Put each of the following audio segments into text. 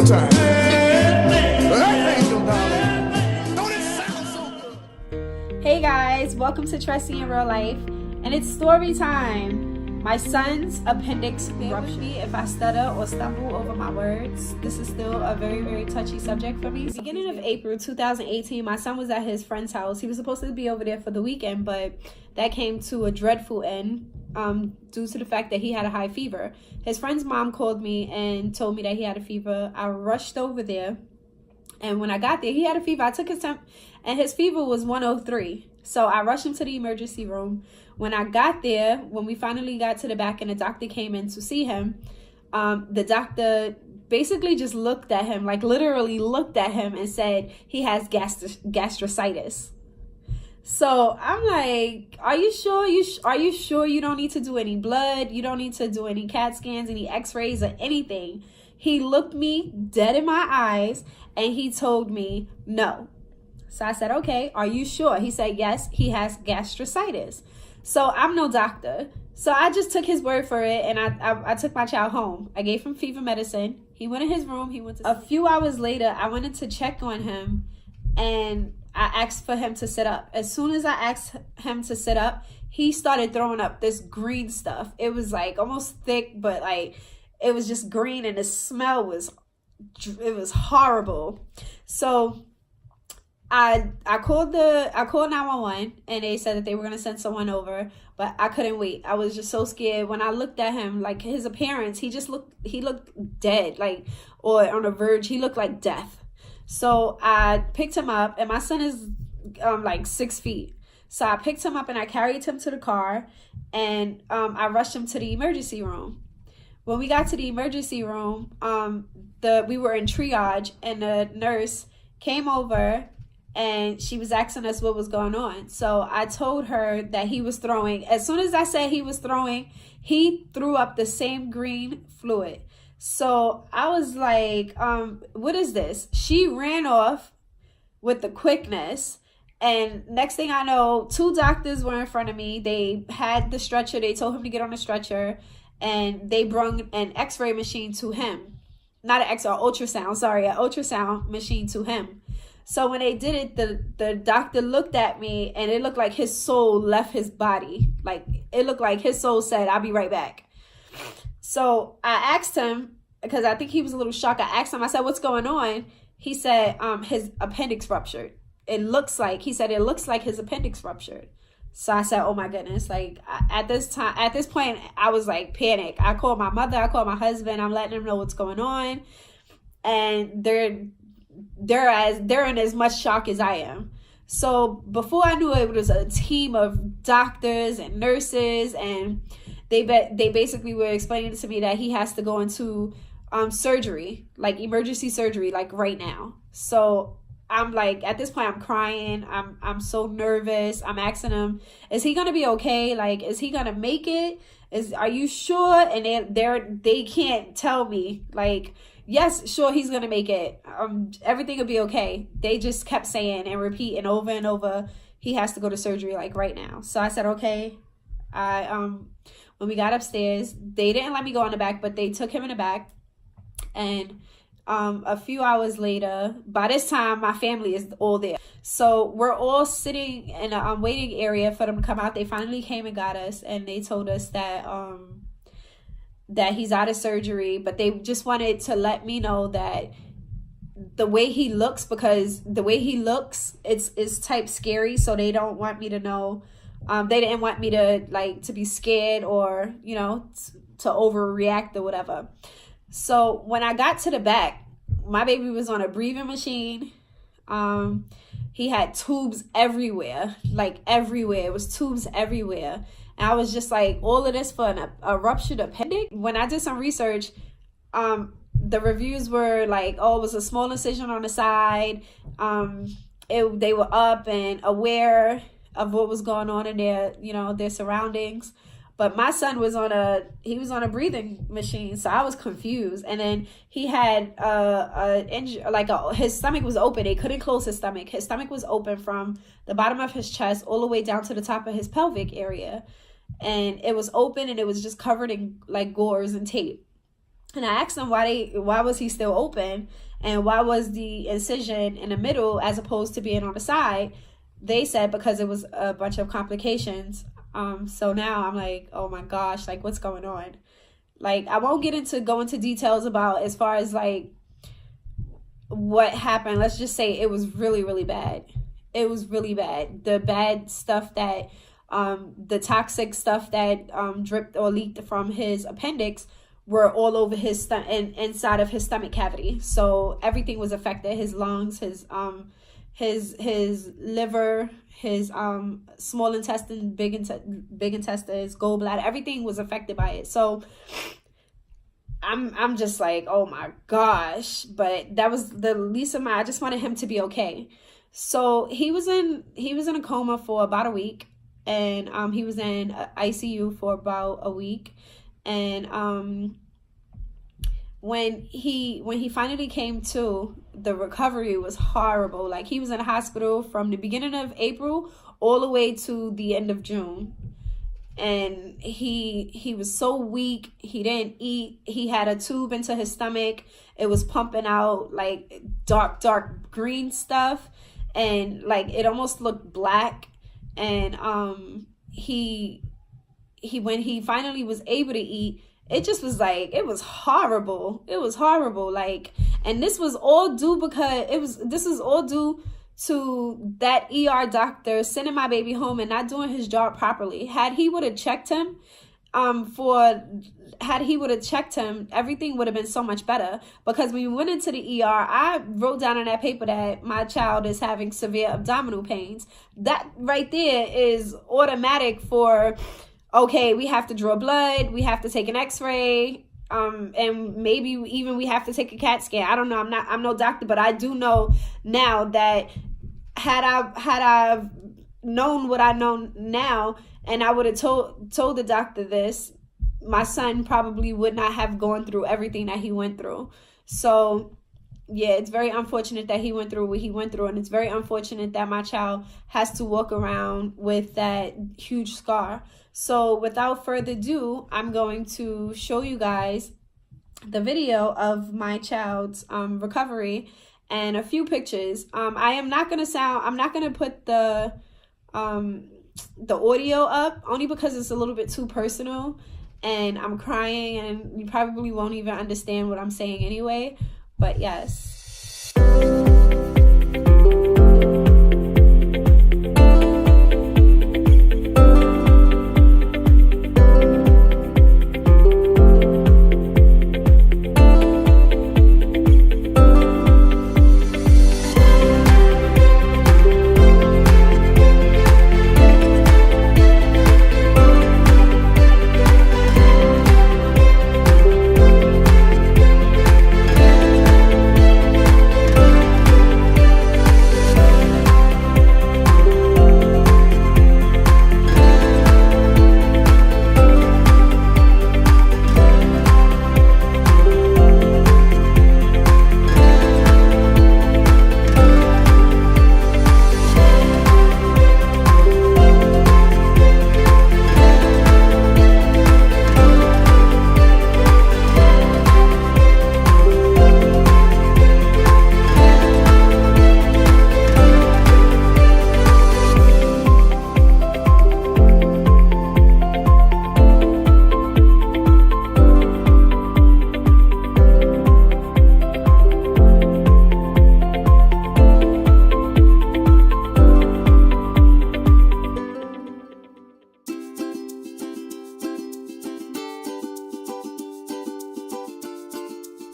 time. That angel, darling. Don't it sound so good? Hey guys, welcome to Trusting in Real Life, and it's story time. My son's appendix ruptured. If I stutter or stumble over my words, this is still a very, very touchy subject for me. Beginning of April 2018, my son was at his friend's house. He was supposed to be over there for the weekend, but that came to a dreadful end due to the fact that he had a high fever. His friend's mom called me and told me that he had a fever. I rushed over there, and when I got there, he had a fever. I took his temp, and his fever was 103. So I rushed him to the emergency room. When I got there, when we finally got to the back and the doctor came in to see him, the doctor basically just looked at him, like literally looked at him and said he has gastricitis. So I'm like, are you sure? Are you sure you don't need to do any blood? You don't need to do any CAT scans, any x-rays or anything? He looked me dead in my eyes and he told me no. So I said, okay, are you sure? He said, yes, he has gastricitis. So I'm no doctor. So I just took his word for it, and I took my child home. I gave him fever medicine. He went in his room. A few hours later, I wanted to check on him, and I asked for him to sit up. As soon as I asked him to sit up, he started throwing up this green stuff. It was like almost thick, but like it was just green, and the smell was horrible. So I called 911 and they said that they were going to send someone over, but I couldn't wait. I was just so scared. When I looked at him, like his appearance, he looked dead, like, or on the verge. He looked like death. So I picked him up, and my son is like 6 feet. So I picked him up and I carried him to the car, and I rushed him to the emergency room. When we got to the emergency room, we were in triage, and the nurse came over and she was asking us what was going on. So I told her that he was throwing. As soon as I said he was throwing, he threw up the same green fluid. So I was like, what is this? She ran off with the quickness. And next thing I know, 2 doctors were in front of me. They had the stretcher. They told him to get on the stretcher. And they brought an x-ray machine to him. Not an ultrasound machine to him. So when they did it, the doctor looked at me, and it looked like his soul left his body. Like, it looked like his soul said, I'll be right back. So I asked him, because I think he was a little shocked. I asked him, I said, what's going on? He said, his appendix ruptured. It looks like his appendix ruptured. So I said, oh my goodness. Like, at this point, I was like panicked. I called my mother, I called my husband. I'm letting them know what's going on. And they're in as much shock as I am. So before I knew it was a team of doctors and nurses, and they basically were explaining to me that he has to go into surgery, like emergency surgery, like right now. So I'm like, at this point, I'm crying. I'm so nervous. I'm asking him, is he gonna be okay? Like, is he gonna make it? Are you sure? And they can't tell me, like, yes, sure, he's gonna make it. Everything will be okay. They just kept saying and repeating over and over, he has to go to surgery like right now. So I said, okay. When we got upstairs, they didn't let me go in the back, but they took him in the back. And a few hours later, by this time, my family is all there. So we're all sitting in a waiting area for them to come out. They finally came and got us, and they told us that that he's out of surgery, but they just wanted to let me know that the way he looks, because the way he looks, it's type scary. So they don't want me to know. They didn't want me to be scared or, to overreact or whatever. So when I got to the back, my baby was on a breathing machine. He had tubes everywhere, like everywhere. It was tubes everywhere. And I was just like, all of this for a ruptured appendix? When I did some research, the reviews were like, oh, it was a small incision on the side. They were up and aware of what was going on in their surroundings. But my son was on a breathing machine, so I was confused. And then he had his stomach was open. They couldn't close his stomach. His stomach was open from the bottom of his chest all the way down to the top of his pelvic area. And it was open, and it was just covered in like gauze and tape. And I asked them why was he still open, and why was the incision in the middle as opposed to being on the side. They said because it was a bunch of complications. So now I'm like, oh my gosh, like what's going on? Like, I won't go into details about as far as like what happened. Let's just say it was really, really bad. It was really bad. The bad stuff that, the toxic stuff that dripped or leaked from his appendix were all over his inside of his stomach cavity. So everything was affected. His lungs, his liver, his small intestine, big intestines, gallbladder, everything was affected by it. So I'm just like, oh my gosh. But that was the least of I just wanted him to be okay. So he was in a coma for about a week, and he was in ICU for about a week. And when he finally came to, the recovery was horrible. Like, he was in a hospital from the beginning of April all the way to the end of June. And he was so weak. He didn't eat. He had a tube into his stomach. It was pumping out like dark green stuff, and like it almost looked black. And he when he finally was able to eat, it just was like, it was horrible. It was horrible. Like, and this was all due to that ER doctor sending my baby home and not doing his job properly. Had he would have checked him, everything would have been so much better. Because when we went into the ER, I wrote down on that paper that my child is having severe abdominal pains. That right there is automatic for, okay, we have to draw blood, we have to take an x-ray, and maybe even we have to take a CAT scan. I don't know. I'm no doctor, but I do know now that had I known what I know now, and I would have told the doctor this, my son probably would not have gone through everything that he went through. So yeah, it's very unfortunate that he went through what he went through, and it's very unfortunate that my child has to walk around with that huge scar. So without further ado, I'm going to show you guys the video of my child's recovery and a few pictures. I'm not gonna put the audio up, only because it's a little bit too personal, and I'm crying, and you probably won't even understand what I'm saying anyway. But yes.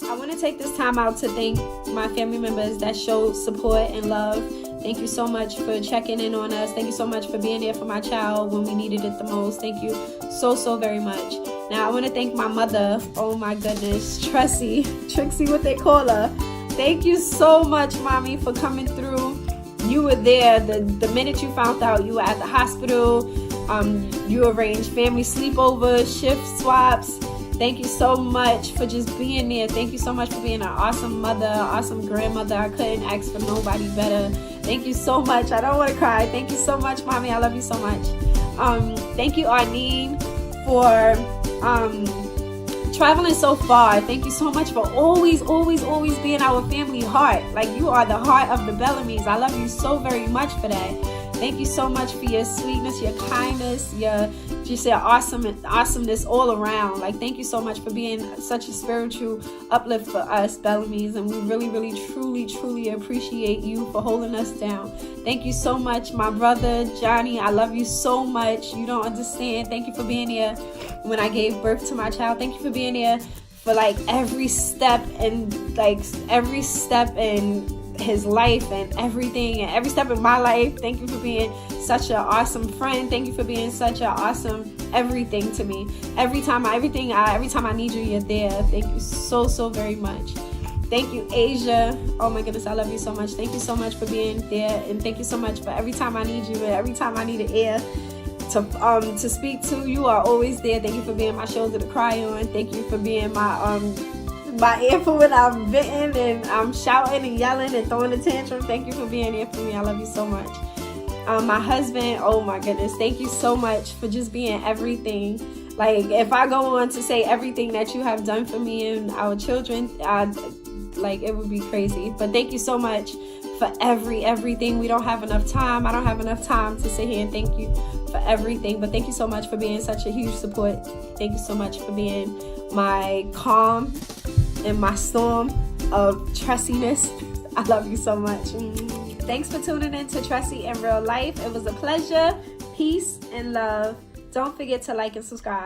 I want to take this time out to thank my family members that showed support and love. Thank you so much for checking in on us. Thank you so much for being there for my child when we needed it the most. Thank you so very much. Now I want to thank my mother. Oh my goodness, Trixie, what they call her. Thank you so much, Mommy, for coming through. You were there the minute you found out you were at the hospital. You arranged family sleepovers, shift swaps. Thank you so much for just being there. Thank you so much for being an awesome mother, awesome grandmother. I couldn't ask for nobody better. Thank you so much. I don't want to cry. Thank you so much, Mommy. I love you so much. Thank you, Arlene, for traveling so far. Thank you so much for always being our family heart. Like, you are the heart of the Bellamy's. I love you so very much for that. Thank you so much for your sweetness, your kindness, your awesomeness all around. Like, thank you so much for being such a spiritual uplift for us Bellamy's, and we really truly appreciate you for holding us down. Thank you so much, my brother Johnny. I love you so much. You don't understand. Thank you for being here when I gave birth to my child. Thank you for being here for like every step in his life and everything, and every step in my life. Thank you for being such an awesome friend. Thank you for being such an awesome everything to me. Every time I need you, you're there. Thank you so very much. Thank you, Asia. Oh my goodness, I love you so much. Thank you so much for being there, and thank you so much for every time I need you and every time I need an ear to speak to. You are always there. Thank you for being my shoulder to cry on. Thank you for being my ear for when I'm venting and I'm shouting and yelling and throwing a tantrum. Thank you for being here for me. I love you so much. My husband, oh my goodness, thank you so much for just being everything. Like, if I go on to say everything that you have done for me and our children, it would be crazy. But thank you so much for everything. We don't have enough time. I don't have enough time to sit here and thank you for everything. But thank you so much for being such a huge support. Thank you so much for being my calm in my storm of Tressiness. I love you so much. Thanks for tuning in to Tressie in Real Life. It was a pleasure. Peace and love. Don't forget to like and subscribe.